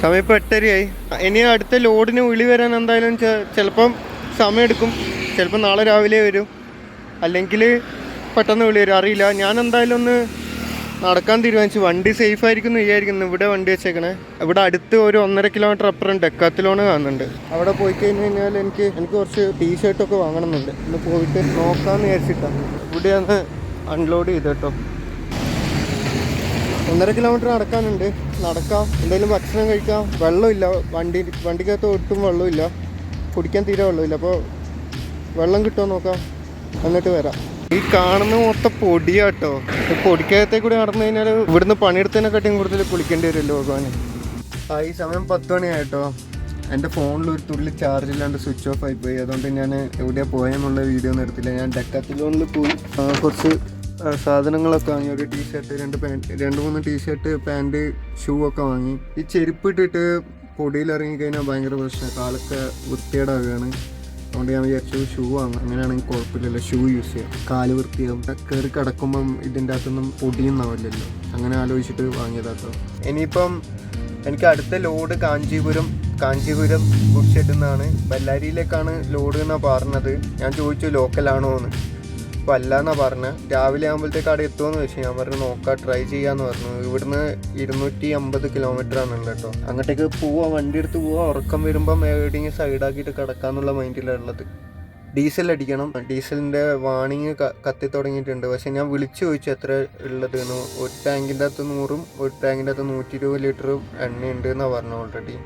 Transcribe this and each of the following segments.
സമയം ഇപ്പോൾ 8:30 ഇനി അടുത്ത ലോഡിന് വിളി വരാൻ എന്തായാലും ചിലപ്പം സമയമെടുക്കും. ചിലപ്പോൾ നാളെ രാവിലെ വരും, അല്ലെങ്കിൽ പെട്ടെന്ന് വിളി വരും, അറിയില്ല. ഞാൻ എന്തായാലും ഒന്ന് നടക്കാൻ തീരുമാനിച്ചു. വണ്ടി സേഫ് ആയിരിക്കും എന്ന് വിചാരിക്കുന്നു. ഇവിടെ വണ്ടി വെച്ചേക്കണേ. ഇവിടെ അടുത്ത് ഒരു 1.5 കിലോമീറ്റർ അപ്പുറം ഡെക്കാത്തലോൺ കാണുന്നുണ്ട്. അവിടെ പോയി കഴിഞ്ഞ് കഴിഞ്ഞാൽ എനിക്ക് കുറച്ച് ടീഷർട്ടൊക്കെ വാങ്ങണമെന്നുണ്ട്. ഒന്ന് പോയിട്ട് നോക്കാമെന്ന് വിചാരിച്ചിട്ടാണ്. ഇവിടെ ഒന്ന് അൺലോഡ് ചെയ്ത് കേട്ടോ. 1.5 കിലോമീറ്റർ നടക്കാനുണ്ട്. നടക്കാം, എന്തെങ്കിലും ഭക്ഷണം കഴിക്കാം. വെള്ളമില്ല, വണ്ടിക്കകത്ത് ഒട്ടും വെള്ളമില്ല, കുടിക്കാൻ തീരെ വെള്ളമില്ല. അപ്പോൾ വെള്ളം കിട്ടുമോ നോക്കാം, എന്നിട്ട് വരാം. ഈ കാണുന്ന മൊത്തം പൊടിയാട്ടോ. പൊടിക്കകത്തെ കൂടി നടന്നു കഴിഞ്ഞാൽ ഇവിടുന്ന് പണിയെടുത്തതിനെക്കാട്ടിയും കൂടുതൽ കുളിക്കേണ്ടി വരുമല്ലോ ഭഗവാന്. ഈ സമയം 10 മണിയായിട്ടോ. എൻ്റെ ഫോണിൽ ഒരു തുള്ളി ചാർജ് ഇല്ലാണ്ട് സ്വിച്ച് ഓഫ് ആയിപ്പോയി. അതുകൊണ്ട് ഞാൻ എവിടെയാണ് പോയെന്നുള്ള വീഡിയോ ഒന്നും എടുത്തില്ല. ഞാൻ ഡെക്കാത്തലോണിൽ പോയി കുറച്ച് സാധനങ്ങളൊക്കെ വാങ്ങി. ഒരു ടീഷർട്ട്, 2-3 ടീഷർട്ട്, പാൻറ്, ഷൂ ഒക്കെ വാങ്ങി. ഈ ചെരുപ്പ് ഇട്ടിട്ട് പൊടിയിൽ ഇറങ്ങിക്കഴിഞ്ഞാൽ ഭയങ്കര പ്രശ്നമാണ്, കാലൊക്കെ വൃത്തികേടാവുകയാണ്. അതുകൊണ്ട് ഞാൻ വിചാരിച്ചു ഷൂ വാങ്ങാം. അങ്ങനെയാണെങ്കിൽ കുഴപ്പമില്ലല്ലോ, ഷൂ യൂസ് ചെയ്യാം, കാല് വൃത്തിയാവും. കയറി കിടക്കുമ്പം ഇതിൻ്റെ അകത്തൊന്നും പൊടിയൊന്നാവില്ലല്ലോ. അങ്ങനെ ആലോചിച്ചിട്ട് വാങ്ങിയതാട്ടോ. ഇനിയിപ്പം എനിക്ക് അടുത്ത ലോഡ് കാഞ്ചീപുരം ഗുഡ് ഷെഡിൽ നിന്നാണ്. ബല്ലാരിയിലേക്കാണ് ലോഡ് എന്നാണ് പറഞ്ഞത്. ഞാൻ ചോദിച്ചു ലോക്കലാണോ എന്ന്. അപ്പോൾ അല്ല എന്നാണ് പറഞ്ഞത്. രാവിലെ ആകുമ്പോഴത്തേക്ക് അവിടെ എത്തുമെന്ന് വെച്ചു. ഞാൻ പറഞ്ഞു നോക്കാം, ട്രൈ ചെയ്യാമെന്ന് പറഞ്ഞു. ഇവിടുന്ന് 250 കിലോമീറ്റർ ആണുള്ളത് കേട്ടോ. അങ്ങോട്ടേക്ക് പോവാം, വണ്ടി എടുത്ത് പോവാം. ഉറക്കം വരുമ്പം എവിടെയെങ്കിലും സൈഡാക്കിയിട്ട് കിടക്കാന്നുള്ള മൈൻഡിലുള്ളത്. ഡീസൽ അടിക്കണം. ഡീസലിൻ്റെ വാണിങ് കത്തി തുടങ്ങിയിട്ടുണ്ട്. പക്ഷേ ഞാൻ വിളിച്ചു ചോദിച്ചു എത്ര ഉള്ളത് എന്ന്. ഒരു ടാങ്കിൻ്റെ അകത്ത് 100ഉം ഒരു ടാങ്കിൻ്റെ അകത്ത് 120 ലിറ്ററും എണ്ണയുണ്ട് എന്നാണ് പറഞ്ഞു ഓൾറെഡി.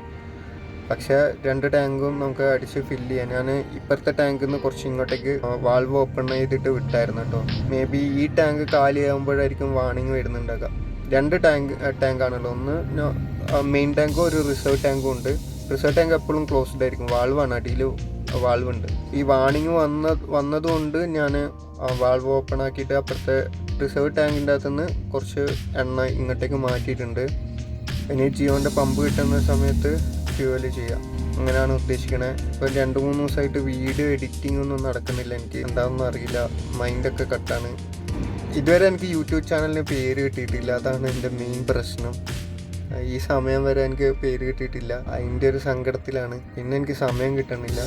പക്ഷേ 2 ടാങ്കും നമുക്ക് അടിച്ച് ഫില്ല് ചെയ്യാൻ. ഞാൻ ഇപ്പുറത്തെ ടാങ്കിൽ നിന്ന് കുറച്ച് ഇങ്ങോട്ടേക്ക് വാൾവ് ഓപ്പൺ ചെയ്തിട്ട് വിട്ടായിരുന്നു കേട്ടോ. മേ ബി ഈ ടാങ്ക് കാലിയാകുമ്പോഴായിരിക്കും വാണിങ് വരുന്നുണ്ടാകാം. 2 ടാങ്കാണല്ലോ. ഒന്ന് മെയിൻ ടാങ്കും ഒരു റിസർവ് ടാങ്കും ഉണ്ട്. റിസർവ് ടാങ്ക് എപ്പോഴും ക്ലോസ്ഡ് ആയിരിക്കും. വാൾവാണ്, അടിയിൽ വാൾവ് ഉണ്ട്. ഈ വാണിങ് വന്നതുകൊണ്ട് ഞാൻ വാൾവ് ഓപ്പൺ ആക്കിയിട്ട് അപ്പുറത്തെ റിസർവ് ടാങ്കിൻ്റെ അകത്തുനിന്ന് കുറച്ച് എണ്ണ ഇങ്ങോട്ടേക്ക് മാറ്റിയിട്ടുണ്ട്. ഇനി ജിയോൻ്റെ പമ്പ് കിട്ടുന്ന സമയത്ത് ഫ്യൂവൽ ചെയ്യാം, അങ്ങനെയാണ് ഉദ്ദേശിക്കണത്. ഇപ്പം 2-3 ദിവസമായിട്ട് വീഡിയോ എഡിറ്റിംഗ് ഒന്നും നടക്കുന്നില്ല. എനിക്ക് എന്താണെന്ന് അറിയില്ല, മൈൻഡൊക്കെ കട്ടാണ്. ഇതുവരെ എനിക്ക് യൂട്യൂബ് ചാനലിന് പേര് കിട്ടിയിട്ടില്ല. അതാണ് എൻ്റെ മെയിൻ പ്രശ്നം. ഈ സമയം വരെ എനിക്ക് പേര് കിട്ടിയിട്ടില്ല. അതിൻ്റെ ഒരു സങ്കടത്തിലാണ്. പിന്നെ എനിക്ക് സമയം കിട്ടണില്ല.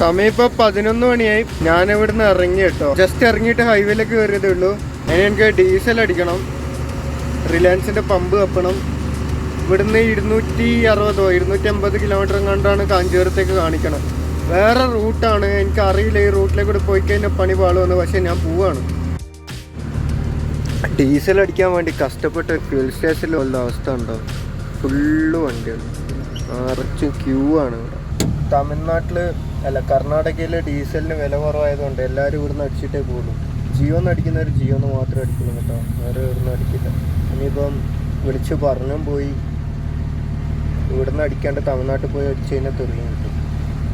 സമയം ഇപ്പോൾ 11 മണിയായി. ഞാൻ ഇവിടുന്ന് ഇറങ്ങി കേട്ടോ. ജസ്റ്റ് ഇറങ്ങിയിട്ട് ഹൈവേയിലേക്ക് കയറിയതേ ഉള്ളൂ. അതിന് എനിക്ക് ഡീസൽ അടിക്കണം, റിലയൻസിൻ്റെ പമ്പ് വെക്കണം. ഇവിടുന്ന് 260-250 കിലോമീറ്റർ കണ്ടാണ് കാഞ്ചീപുരത്തേക്ക് കാണിക്കണം. വേറെ റൂട്ടാണ്, എനിക്കറിയില്ല. ഈ റൂട്ടിലേക്ക് കൂടെ പോയി കഴിഞ്ഞാൽ പണി പാളുമെന്ന്. പക്ഷേ ഞാൻ പോവാണ്. ഡീസൽ അടിക്കാൻ വേണ്ടി കഷ്ടപ്പെട്ട് ഫ്യൂൽ സ്റ്റേഷനിൽ വല്ല അവസ്ഥ ഉണ്ടോ? ഫുള്ള് വണ്ടിയാണ്, നിറച്ചും ക്യൂ ആണ് ഇവിടെ. കർണാടകയിൽ ഡീസലിന് വില കുറവായതുകൊണ്ട് എല്ലാവരും ഇവിടുന്ന് അടിച്ചിട്ടേ പോകുള്ളൂ. ജിയോന്ന് അടിക്കുന്നവർ ജിയോന്ന് മാത്രമേ അടിക്കുള്ളൂ കേട്ടോ, വേറെ ഇവിടുന്ന് അടിക്കില്ല. ഇനിയിപ്പം വിളിച്ച് പറഞ്ഞും പോയി. ഇവിടുന്ന് അടിക്കാണ്ട് തമിഴ്നാട്ടിൽ പോയി അടിച്ച് കഴിഞ്ഞാൽ തെറിയും കിട്ടും.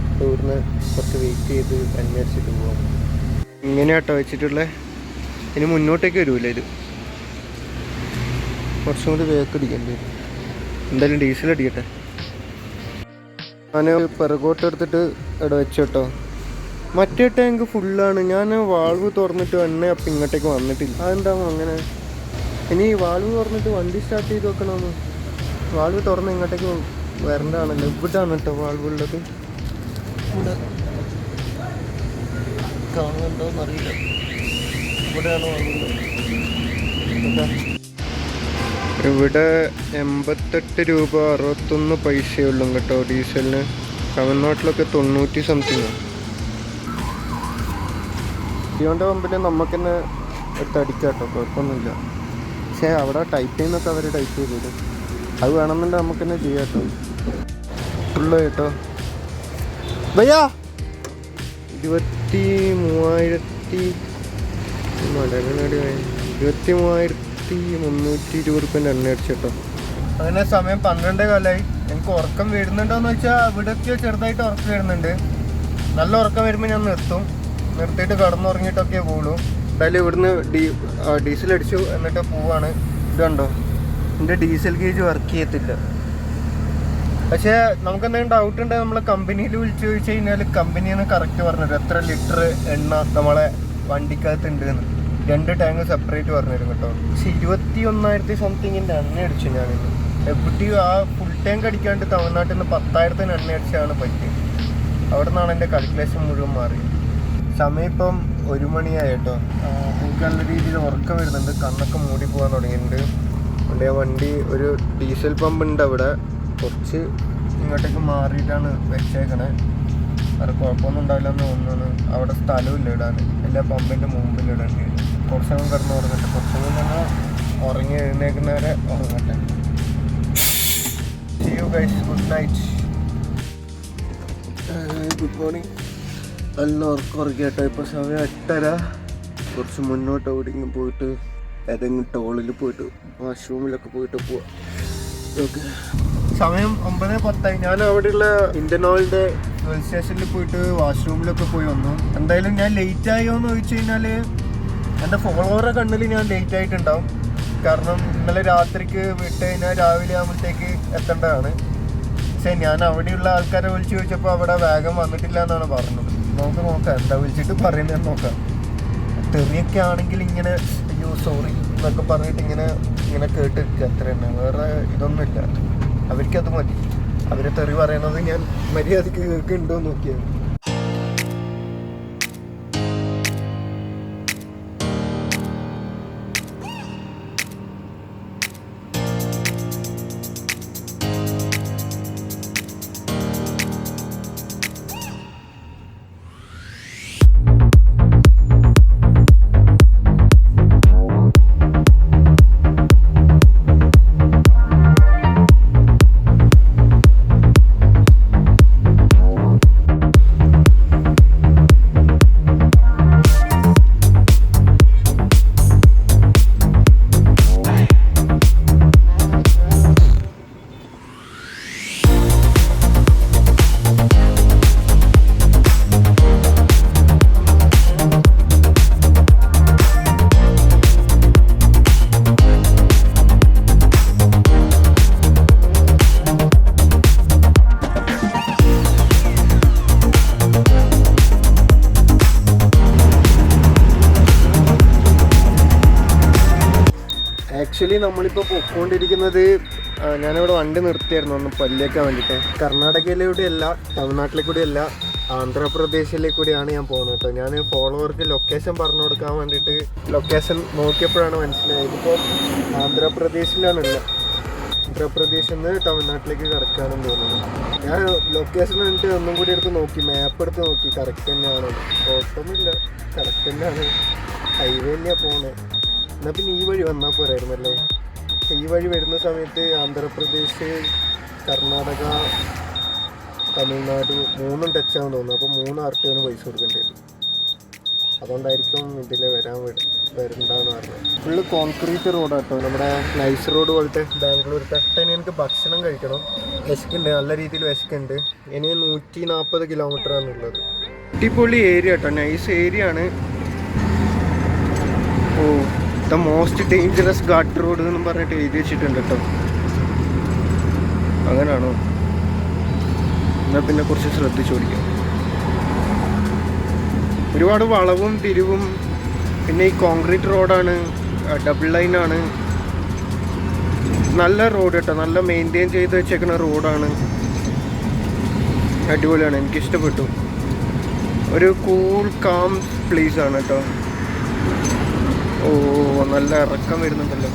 അപ്പോൾ ഇവിടുന്ന് കുറച്ച് വെയിറ്റ് ചെയ്ത് അന്വേഷിച്ചിട്ട് പോകാം. ഇങ്ങനെയാട്ടോ വെച്ചിട്ടുള്ളത്. ഇനി മുന്നോട്ടേക്ക് വരില്ല. ഇത് കുറച്ചും കൂടി വേക്കടിക്കേണ്ടി വരും. എന്തായാലും ഡീസൽ അടിക്കട്ടെ. ഞാൻ പിറകോട്ട് എടുത്തിട്ട് ഇവിടെ വെച്ചോട്ടോ. മറ്റേ ടാങ്ക് ഫുള്ളാണ്. ഞാൻ വാൾവ് തുറന്നിട്ട് എണ്ണ അപ്പം ഇങ്ങോട്ടേക്ക് വന്നിട്ടില്ല. അതെന്താണോ അങ്ങനെ? ഇനി വാൾവ് തുറന്നിട്ട് വണ്ടി സ്റ്റാർട്ട് ചെയ്ത് വെക്കണമെന്ന്. വാൾവ് തുറന്ന് ഇങ്ങോട്ടേക്ക് വരണ്ടാണല്ലോ. ഇവിടാണ് കേട്ടോ വാൾവ് ഉള്ളത്. ഇവിടെ കാണുന്നുണ്ടോയെന്നറിയില്ല. ഇവിടെയാണ് വാൾവ്. ഇവിടെ 88 രൂപ 61 പൈസയുള്ളൂ കേട്ടോ ഡീസലിന്. തമിഴ്നാട്ടിലൊക്കെ 90 സംതിങ്. ജിയോൻ്റെ പമ്പിൽ നമുക്ക് തന്നെ എടുത്തടിക്കാം കേട്ടോ, കുഴപ്പമൊന്നുമില്ല. പക്ഷേ അവിടെ ടൈപ്പ് ചെയ്യുന്നൊക്കെ അവർ ടൈപ്പ് ചെയ്ത് തരും. അത് വേണമെന്നുണ്ടെങ്കിൽ നമുക്ക് തന്നെ ചെയ്യാം കേട്ടോ. ഫുള്ള് കേട്ടോ ഭയ്യാ 23,320 രൂപ എണ്ണ അടിച്ചു കേട്ടോ. അങ്ങനെ സമയം 12 കാലമായി. എനിക്ക് ഉറക്കം വരുന്നുണ്ടോയെന്ന് വെച്ചാൽ ഇവിടെയൊക്കെ ചെറുതായിട്ട് ഉറക്കം വരുന്നുണ്ട്. നല്ല ഉറക്കം വരുമ്പോൾ ഞാൻ നിർത്തിയിട്ട് കിടന്നുറങ്ങിയിട്ടൊക്കെ പോകുള്ളൂ. എന്തായാലും ഇവിടുന്ന് ഡീസൽ അടിച്ചു എന്നിട്ട് പോവാണ്. ഇതുണ്ടോ, എൻ്റെ ഡീസൽ ഗേജ് വർക്ക് ചെയ്യത്തില്ല. പക്ഷേ നമുക്ക് എന്തെങ്കിലും ഡൗട്ട് ഉണ്ടെങ്കിൽ നമ്മളെ കമ്പനിയിൽ വിളിച്ച് ചോദിച്ചു കഴിഞ്ഞാൽ കമ്പനിയിൽ നിന്ന് കറക്റ്റ് പറഞ്ഞുതരും എത്ര ലിറ്റർ എണ്ണ നമ്മളെ വണ്ടിക്കകത്ത് ഉണ്ട് എന്ന്. 2 ടാങ്ക് സെപ്പറേറ്റ് പറഞ്ഞുതരും കേട്ടോ. പക്ഷേ 21,000 സംതിങ്ങിൻ്റെ എണ്ണ അടിച്ചു ഞാനിന്ന്. എവിടെയും ആ ഫുൾ ടാങ്ക് അടിക്കാണ്ട് തമിഴ്നാട്ടിൽ നിന്ന് 10,000 എണ്ണ അടിച്ചാണ് പറ്റിയത്. അവിടെ നിന്നാണ് എൻ്റെ കാൽക്കുലേഷൻ മുഴുവൻ മാറിയത്. സമയം ഇപ്പം 1 മണിയായി കേട്ടോ. എനിക്ക് നല്ല രീതിയിൽ ഉറക്കം വരുന്നുണ്ട്, കണ്ണൊക്കെ മൂടി പോകാൻ തുടങ്ങിയിട്ടുണ്ട്. അതുകൊണ്ട് ഞാൻ വണ്ടി ഒരു ഡീസൽ പമ്പ് ഉണ്ട് അവിടെ, കുറച്ച് ഇങ്ങോട്ടേക്ക് മാറിയിട്ടാണ് വെച്ചേക്കണേ. വേറെ കുഴപ്പമൊന്നും ഉണ്ടാവില്ല എന്ന് തോന്നുന്നു. അവിടെ സ്ഥലമില്ല ഇടാൻ, എല്ലാ പമ്പിൻ്റെ മുമ്പിൽ ഇടേണ്ടി വരും. കുറച്ചൊന്നും കിടന്ന് ഉറങ്ങട്ടെ, കുറച്ചൊന്നും തന്നെ ഉറങ്ങി എഴുന്നേക്കുന്നവരെ ഉറങ്ങട്ടെ. See you guys, good night. Good morning. നല്ല ഉറക്കം കേട്ടോ. ഇപ്പോൾ സമയം 8:30. കുറച്ച് മുന്നോട്ട് എവിടെയെങ്കിലും പോയിട്ട് ഏതെങ്കിലും ടോളിൽ പോയിട്ട് വാഷ്റൂമിലൊക്കെ പോയിട്ട് പോവാം. ഓക്കെ, സമയം 9:10. ഞാൻ അവിടെയുള്ള ഇന്ത്യൻ ഓയിലിൻ്റെ റെയിൽ സ്റ്റേഷനിൽ പോയിട്ട് വാഷ്റൂമിലൊക്കെ പോയി വന്നു. എന്തായാലും ഞാൻ ലേറ്റ് ആയോ എന്ന് ചോദിച്ചു കഴിഞ്ഞാൽ എൻ്റെ ഫോളോവറുടെ കണ്ണിൽ ഞാൻ ലേറ്റ് ആയിട്ടുണ്ടാവും. കാരണം ഇന്നലെ രാത്രിക്ക് വിട്ട് കഴിഞ്ഞാൽ രാവിലെ ആകുമ്പോഴത്തേക്ക് എത്തേണ്ടതാണ്. പക്ഷേ ഞാൻ അവിടെയുള്ള ആൾക്കാരെ വിളിച്ച് ചോദിച്ചപ്പോൾ അവിടെ വേഗം വന്നിട്ടില്ല എന്നാണ് പറഞ്ഞത്. നമുക്ക് നോക്കാം എന്താ വിളിച്ചിട്ട് പറയുന്നതെന്ന് നോക്കാം. തെറിയൊക്കെ ആണെങ്കിൽ ഇങ്ങനെ അയ്യോ സോറി എന്നൊക്കെ പറഞ്ഞിട്ട് ഇങ്ങനെ കേട്ടിരിക്കുക, അത്ര തന്നെ. വേറെ ഇതൊന്നുമില്ല. അവർക്കത് മതി. അവർ തെറി പറയുന്നത് ഞാൻ മര്യാദയ്ക്ക് കേൾക്കുന്നുണ്ടോ എന്ന് നോക്കിയാൽ. ആക്ച്വലി നമ്മളിപ്പോൾ പോയിക്കൊണ്ടിരിക്കുന്നത്, ഞാനിവിടെ വണ്ടി നിർത്തിയായിരുന്നു ഒന്ന് പല്ലേക്കാൻ വേണ്ടിയിട്ട്. കർണാടകയിലൂടെ അല്ല, തമിഴ്നാട്ടിലെ കൂടി അല്ല, ആന്ധ്രാപ്രദേശിലെ കൂടിയാണ് ഞാൻ പോകുന്നത് കേട്ടോ. ഞാൻ ഫോളോവർക്ക് ലൊക്കേഷൻ പറഞ്ഞു കൊടുക്കാൻ വേണ്ടിയിട്ട് ലൊക്കേഷൻ നോക്കിയപ്പോഴാണ് മനസ്സിലായത് ഇപ്പോൾ ആന്ധ്രാപ്രദേശിലാണുള്ളത്. ആന്ധ്രാപ്രദേശിൽ നിന്ന് തമിഴ്നാട്ടിലേക്ക് കിടക്കുകയാണെന്ന് തോന്നുന്നു. ഞാൻ ലൊക്കേഷൻ കണ്ടിട്ട് ഒന്നും കൂടി എടുത്ത് നോക്കി, മാപ്പ് എടുത്ത് നോക്കി, കറക്റ്റ് തന്നെയാണ്. കുഴപ്പമൊന്നുമില്ല, കറക്റ്റ് തന്നെയാണ്. ഹൈവേ തന്നെയാണ് പോകുന്നത്. എന്നാൽ പിന്നെ ഈ വഴി വന്നാൽ പോരായിരുന്നല്ലേ. ഈ വഴി വരുന്ന സമയത്ത് ആന്ധ്രാപ്രദേശ്, കർണാടക, തമിഴ്നാട് മൂന്നും ടച്ചാണെന്ന് തോന്നുന്നു. അപ്പോൾ 3 RTO പൈസ കൊടുക്കേണ്ടി വരും. അതുകൊണ്ടായിരിക്കും ഇതിൽ വരണ്ടെന്ന് പറഞ്ഞത്. ഫുള്ള് കോൺക്രീറ്റ് റോഡാട്ടോ, നമ്മുടെ നൈസ് റോഡ് പോലത്തെ ബാംഗ്ലൂരത്തെ. ഇനി എനിക്ക് ഭക്ഷണം കഴിക്കണം, വിശക്കുണ്ട്, നല്ല രീതിയിൽ വിശക്കുണ്ട്. ഇനി 140 കിലോമീറ്ററാണുള്ളത്. അടിപൊളി ഏരിയ കേട്ടോ, നൈസ് ഏരിയ ആണ്. Oh, the most dangerous ghat road എന്നും പറഞ്ഞിട്ട് എഴുതി വെച്ചിട്ടുണ്ട് കേട്ടോ. അങ്ങനെയാണോ? എന്നാൽ പിന്നെ കുറച്ച് ശ്രദ്ധിച്ചു ഓടിക്കാം. ഒരുപാട് വളവും തിരിവും, പിന്നെ ഈ കോൺക്രീറ്റ് റോഡാണ്, ഡബിൾ ലൈനാണ്. നല്ല റോഡ് കേട്ടോ, നല്ല മെയിൻറ്റെയിൻ ചെയ്ത് വെച്ചേക്കുന്ന റോഡാണ്. അടിപൊളിയാണ്, എനിക്കിഷ്ടപ്പെട്ടു. ഒരു കൂൾ കാം പ്ലേസ് ആണ് കേട്ടോ. ഓ, നല്ല ഇറക്കം വരുന്നുണ്ടല്ലോ.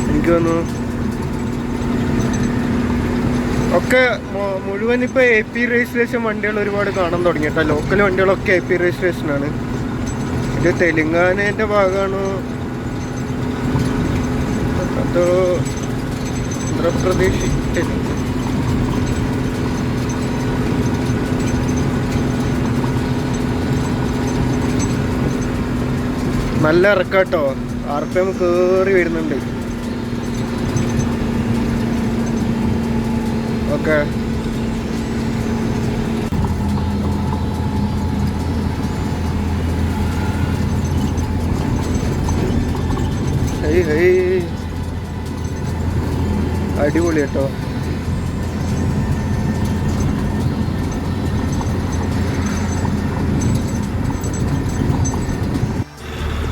എനിക്ക് തോന്നുന്നു ഒക്കെ മുഴുവൻ ഇപ്പോൾ AP രജിസ്ട്രേഷൻ വണ്ടികൾ ഒരുപാട് കാണാൻ തുടങ്ങി കേട്ടോ. ലോക്കൽ വണ്ടികളൊക്കെ AP രജിസ്ട്രേഷനാണ്. ഇത് തെലുങ്കാനയുടെ ഭാഗമാണോ അതോ ആന്ധ്രാപ്രദേശ്? നല്ല ഇറക്കാട്ടോ, RPM കയറി വരുന്നുണ്ട്. ഓക്കെ, അടിപൊളി കേട്ടോ.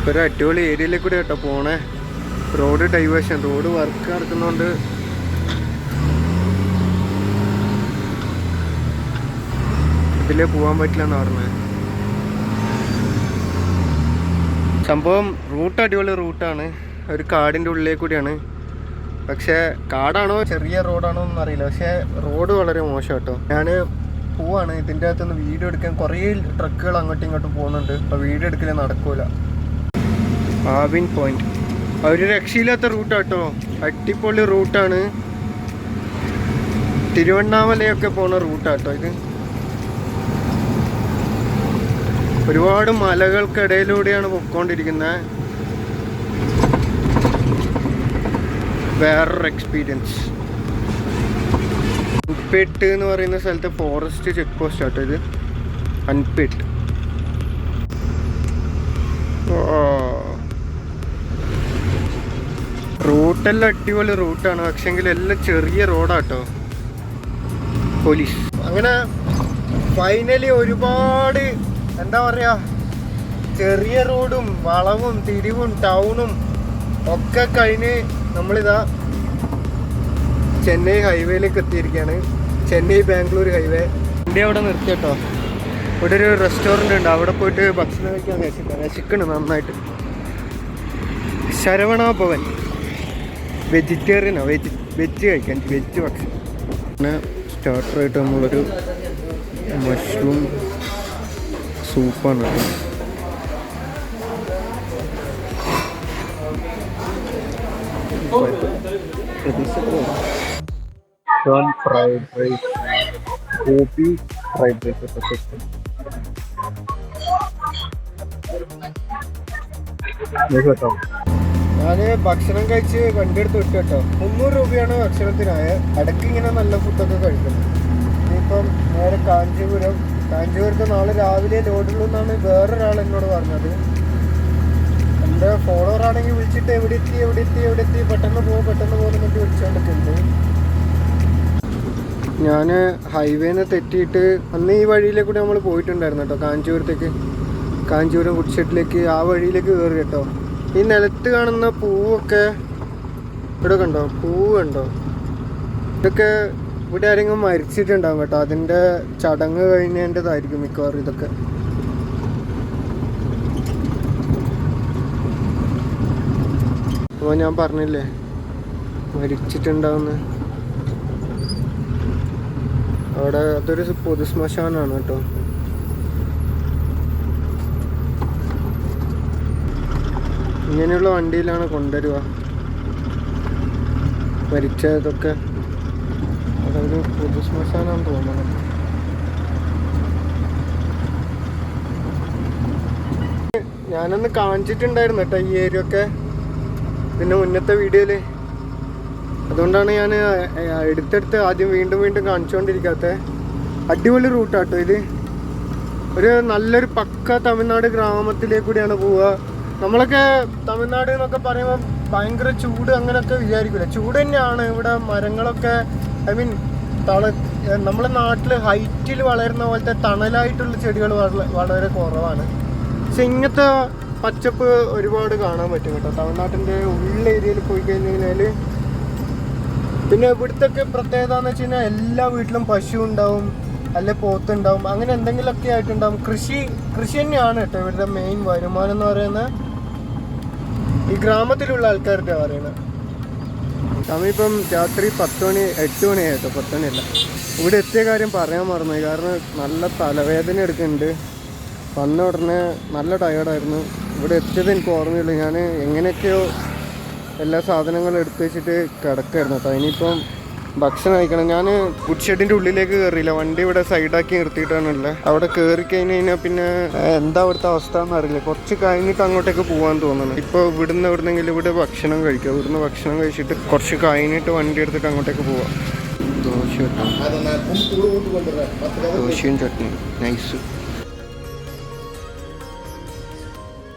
ഒരു അടിപൊളി ഏരിയയിലേക്ക് കൂടെ കേട്ടോ പോണേ. റോഡ് ഡൈവേഷൻ, റോഡ് വർക്ക് നടക്കുന്നതുകൊണ്ട് ഇതിലേ പോകാൻ പറ്റില്ല എന്ന് പറഞ്ഞത്. സംഭവം റൂട്ട് അടിപൊളി റൂട്ടാണ്. ഒരു കാടിൻ്റെ ഉള്ളിലേക്ക് കൂടിയാണ്. പക്ഷേ കാടാണോ ചെറിയ റോഡാണോ എന്നൊന്നും അറിയില്ല. പക്ഷേ റോഡ് വളരെ മോശം കേട്ടോ. ഞാൻ പോവാണ്. ഇതിൻ്റെ അകത്തുനിന്ന് വീഡിയോ എടുക്കാൻ കുറേ ട്രക്കുകൾ അങ്ങോട്ടും ഇങ്ങോട്ടും പോകുന്നുണ്ട്. അപ്പോൾ വീഡിയോ എടുക്കലേ നടക്കൂല. ആവിൻ പോയിന്റ് ഒരു രക്ഷയില്ലാത്ത റൂട്ടാട്ടോ. അടിപൊളി റൂട്ടാണ്. തിരുവണ്ണാമലയൊക്കെ പോണ റൂട്ടാട്ടോ ഇത്. ഒരുപാട് മലകൾക്കിടയിലൂടെയാണ് പൊയ്ക്കൊണ്ടിരിക്കുന്നത്. വേറൊരു എക്സ്പീരിയൻസ്. അൻപേട്ട് എന്ന് പറയുന്ന സ്ഥലത്ത് ഫോറസ്റ്റ് ചെക്ക് പോസ്റ്റ് ആട്ടോ ഇത്. അൻപേട്ട്. റൂട്ടെല്ലാം അടിപൊളി റൂട്ടാണ്. പക്ഷെങ്കിൽ എല്ലാം ചെറിയ റോഡാട്ടോ. പോലീസ് അങ്ങനെ ഫൈനലി ഒരുപാട് എന്താ പറയാ, ചെറിയ റോഡും വളവും തിരിവും ടൗണും ഒക്കെ കഴിഞ്ഞ് നമ്മളിതാ ചെന്നൈ ഹൈവേയിലേക്ക് എത്തിയിരിക്കുകയാണ്. ചെന്നൈ ബാംഗ്ലൂർ ഹൈവേ. വണ്ടി അവിടെ നിർത്തി കേട്ടോ. ഇവിടെ ഒരു റെസ്റ്റോറൻറ്റ് ഉണ്ട്. അവിടെ പോയിട്ട് ഭക്ഷണം കഴിക്കാൻ രസിക്കണം നന്നായിട്ട്. ശരവണ ഭവൻ. വെജിറ്റേറിയനോ വെജ് കഴിക്കാൻ, വെജ് ഭക്ഷണം. പിന്നെ സ്റ്റാർട്ടറായിട്ട് നമ്മളൊരു മഷ്റൂം സൂപ്പാണ്. ഫ്രൈഡ് റൈസ്, കോപ്പി ഫ്രൈഡ് റൈസ്. കേട്ടോ, ഞാൻ ഭക്ഷണം കഴിച്ച് വണ്ടി എടുത്ത് വിട്ടു കേട്ടോ. 300 രൂപയാണ് ഭക്ഷണത്തിനായ. ഇടയ്ക്ക് ഇങ്ങനെ നല്ല ഫുഡൊക്കെ കഴിക്കുന്നത്. ഇനിയിപ്പം നേരെ കാഞ്ചീപുരത്ത് നാളെ രാവിലെ ലോഡുള്ളൂ എന്നാണ് വേറൊരാൾ എന്നോട് പറഞ്ഞത്. എൻ്റെ ഫോളോവർ ആണെങ്കിൽ വിളിച്ചിട്ട് എവിടെ എത്തി പെട്ടെന്ന് പോകുന്നൊക്കെ വിളിച്ചുകൊണ്ടിട്ടുണ്ട്. ഞാൻ ഹൈവേന്ന് തെറ്റിയിട്ട് അന്ന് ഈ വഴിയിലേക്ക് കൂടി നമ്മൾ പോയിട്ടുണ്ടായിരുന്നു കേട്ടോ. കാഞ്ചീപുരം കുടിശ്ശേട്ടിലേക്ക് ആ വഴിയിലേക്ക് കയറി കേട്ടോ. ഈ നിലത്ത് കാണുന്ന പൂവൊക്കെ ഇവിടെ കണ്ടോ, പൂവ് കണ്ടോ? ഇതൊക്കെ ഇവിടെ ആരെങ്കിലും മരിച്ചിട്ടുണ്ടാകും കേട്ടോ. അതിൻ്റെ ചടങ്ങ് കഴിഞ്ഞതിൻ്റെതായിരിക്കും മിക്കവാറും ഇതൊക്കെ. അപ്പോൾ ഞാൻ പറഞ്ഞില്ലേ മരിച്ചിട്ടുണ്ടാവുന്ന അവിടെ. അതൊരു പൊതുശ്മശാനാണ് കേട്ടോ. ഇങ്ങനെയുള്ള വണ്ടിയിലാണ് കൊണ്ടുവരിക മരിച്ചതൊക്കെ. അതൊരു പൊതുശ്മശാനാണെന്ന് തോന്നണം. ഞാനൊന്ന് കാണിച്ചിട്ടുണ്ടായിരുന്നു കേട്ടോ ഈ ഏരിയ ഒക്കെ പിന്നെ മുന്നത്തെ വീഡിയോയിൽ. അതുകൊണ്ടാണ് ഞാൻ എടുത്തെടുത്ത് ആദ്യം വീണ്ടും കാണിച്ചുകൊണ്ടിരിക്കാത്തത്. അടിപൊളി റൂട്ടാട്ടോ ഇത്. ഒരു നല്ലൊരു പക്ക തമിഴ്നാട് ഗ്രാമത്തിലേക്ക് കൂടിയാണ് പോവുക. നമ്മളൊക്കെ തമിഴ്നാട് എന്നൊക്കെ പറയുമ്പോൾ ഭയങ്കര ചൂട് അങ്ങനെയൊക്കെ വിചാരിക്കില്ല. ചൂട് തന്നെയാണ്. ഇവിടെ മരങ്ങളൊക്കെ നമ്മളെ നാട്ടിൽ ഹൈറ്റിൽ വളരുന്ന പോലത്തെ തണലായിട്ടുള്ള ചെടികൾ വളരെ കുറവാണ്. പക്ഷെ ഇങ്ങനത്തെ പച്ചപ്പ് ഒരുപാട് കാണാൻ പറ്റും കേട്ടോ തമിഴ്നാട്ടിൻ്റെ ഉള്ളേരിയയിൽ പോയി കഴിഞ്ഞാൽ. പിന്നെ ഇവിടുത്തെ പ്രത്യേകത എന്ന് വെച്ച് കഴിഞ്ഞാൽ എല്ലാ വീട്ടിലും പശു ഉണ്ടാവും, അല്ലെ പോത്തുണ്ടാവും, അങ്ങനെ എന്തെങ്കിലുമൊക്കെ ആയിട്ടുണ്ടാവും. കൃഷി തന്നെയാണ് കേട്ടോ ഇവരുടെ മെയിൻ വരുമാനം എന്ന് പറയുന്നത്. ഈ ഗ്രാമത്തിലുള്ള ആൾക്കാരുടെ പറയുന്നത്. സമീപം രാത്രി 10 മണി 8 മണിയായി കേട്ടോ. 10 മണിയല്ല. ഇവിടെ എത്തിയ കാര്യം പറയാൻ മറന്നുപോയി. കാരണം നല്ല തലവേദന എടുക്കുന്നുണ്ട്. വന്ന ഉടനെ നല്ല ടയേർഡായിരുന്നു. ഇവിടെ എത്തിയത് എനിക്ക് ഓർമ്മയില്ല. ഞാൻ എങ്ങനെയൊക്കെയോ എല്ലാ സാധനങ്ങളും എടുത്ത് വെച്ചിട്ട് കിടക്കായിരുന്നു കേട്ടോ. ഇനിയിപ്പം ഭക്ഷണം കഴിക്കണം. ഞാൻ ഫുഡ് ഷെഡിൻ്റെ ഉള്ളിലേക്ക് കയറിയില്ല. വണ്ടി ഇവിടെ സൈഡാക്കി നിർത്തിയിട്ടാണുള്ളത്. അവിടെ കയറി കഴിഞ്ഞാൽ പിന്നെ എന്താ അവിടുത്തെ അവസ്ഥ എന്നറിയില്ല. കുറച്ച് കഴിഞ്ഞിട്ട് അങ്ങോട്ടേക്ക് പോകാൻ തോന്നുന്നു. ഇപ്പോൾ എവിടുന്നെങ്കിലും ഇവിടെ ഭക്ഷണം കഴിക്കുക. ഇവിടുന്ന് ഭക്ഷണം കഴിച്ചിട്ട് കുറച്ച് കഴിഞ്ഞിട്ട് വണ്ടി എടുത്തിട്ട് അങ്ങോട്ടേക്ക് പോവാം. ദോശ കേട്ടോ, ദോശയും ചട്നി നൈസ്.